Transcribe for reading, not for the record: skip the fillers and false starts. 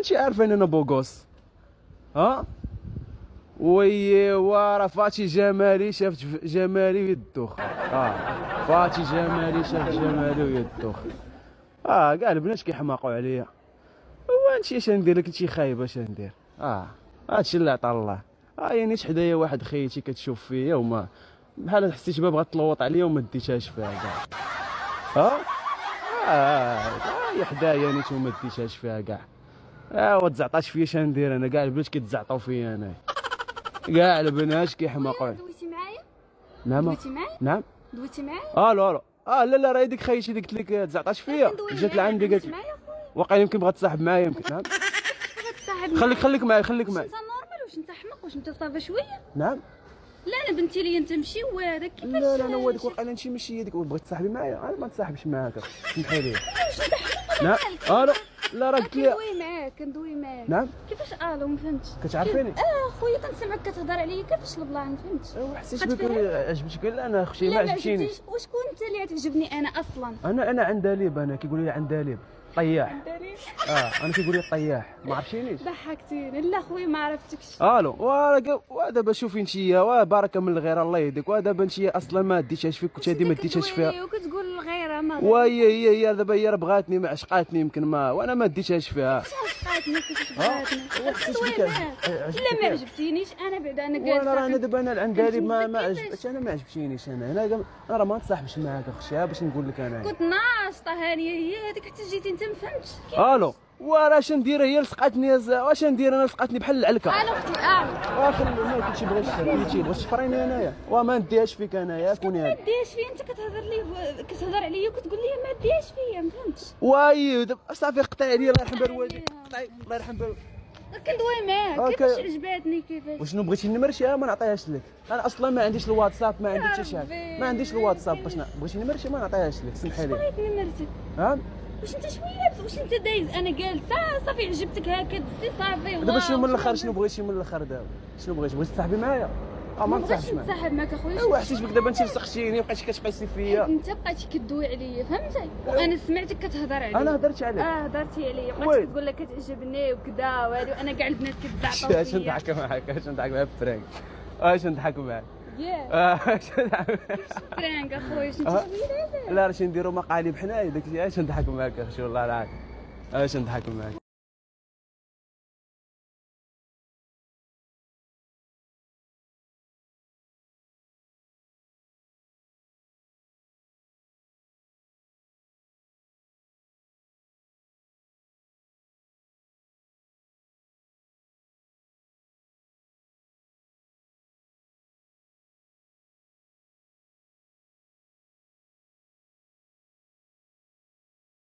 انتي عارفه ان انا بوغوس؟ ها وي ورا فاتي جمالي شافت جمالي ويدوخ. فاتي جمالي شافت جمالي ويدوخ. كاع البنات كيحماقوا عليا. وانتي اش ندير لك؟ انتي خايبه اش ندير؟ هادشي اللي عطا الله. يعني حدايا واحد خيتي كتشوف فيا وما بحال حسيت بها بغات تلوط عليا وما ديتهاش فيها كاع. ها هي حدايا نيت وما ديتهاش فيها كاع. وتزعطاش فيا شندير انا؟ كاع البنات كيتزعطوا فيا انا. كاع البنات كيحماقوا. دويتي معايا؟ نعم دويتي معايا؟ نعم. دويتي معايا؟ الو الو. لا راه ديك خيتي اللي قلت لك تزعطاش فيا جات لعندي قالت لي واقيلا يمكن بغات تصاحب معايا يمكن. نعم خليك معايا واش انت نورمال؟ واش انت حمق؟ واش انت صافي شويه؟ نعم. لا انا بنتي لي انت مشي وهذاك كيفاش؟ لا انا هو ديك واقيلا انت ماشي هي ديك بغيت تصاحبي معايا. انا ما نتصاحبش معاك سمحي لي. نعم الو. لا راه قلت لي كندوي معاك. نعم كيفاش ما فهمتش. كتعرفيني؟ خويا كنسمعك كتهضر عليا كيفاش البلا ما فهمتش. حسيت بك عجبتك. لا انا اختي ما عجبتينيش. وشكون انت اللي تعجبني انا اصلا؟ انا عندليب. انا كيقولوا لي عندليب طياح. انا كيقول لي طياح ما عرفتينيش. ضحكتيني. لا خويا ما عرفتكش. الو. ودابا شوفي انتيا بركه من الغيره الله يهديك. ودابا انتيا اصلا ما ديتهاش فيك كنت هادي ما ديتهاش فيها. وكتقول الغيره ما وهي دابا هي راه بغاتني ما عشقاتني يمكن ما وانا ما ديتهاش فيها. عشقاتني كيفاش بغاتني. حسيت بك لا ما عجبتينيش. انا بعدا انا جالسه. وانا دابا انا عنداليب ما عجبتش. انا ما عجبتينيش. انا راه ما نتصاحبش معاك اختي باش نقول لك انا كنت ناشطه هانيه هي هذيك حتى جيتي انت ما فهمتش. الو. وراه اش ندير؟ هي لصقاتني. واش ندير انا؟ لصقاتني بحال العلكه. انا اختي واخا ما كنتي بغيتي تشفريني انايا وما نديهاش فيك انايا. كوني ما هذا ديش فيا. انت كتهضر عليا وكتقول لي ما ديش فيا ما فهمتش. واي دابا صافي قطع عليا الله يرحم بالوالدين. قطعي الله يرحم بالوالدين. كندوي معاك كيفاش عجباتني كيفاش. وشنو بغيتي نمرشي؟ ما نعطيهاش لك. انا اصلا ما عنديش الواتساب. ما عندي حتى شي حاجه. ما عنديش الواتساب باش بغيتي نمرشي ما نعطيهاش لك. سمحي لي. بغيت نمرتك. واش انت شويه لابس؟ واش انت دايز؟ انا جالسه صافي عجبتك هكا دزتي صافي. دابا شنو من الاخر؟ شنو بغيتي من الاخر دابا؟ شنو بغيتي تصاحبي معايا؟ ما نتصاحبش معاك. نتصاحب معاك اخويا. حسيت بك دابا انت لصقتيني بقيتي كتقيسي فيا. انت بقيتي كدوي عليا فهمتي. وانا سمعتك كتهضر عليا. انا هضرت عليك. هضرتي عليا بقيتي كتقول لك كتعجبني وكذا وهادو. انا كاع البنات كتزعطوا فيا. اش نضحك معاك؟ اش نضحك معاك فرانك؟ اش نضحك معاك؟ اش فرانك اخويا؟ شنو لا راه نديروا مقالب حنايا داك الشيء. اش نضحك معاك اخي والله العظيم. اش نضحك معاك؟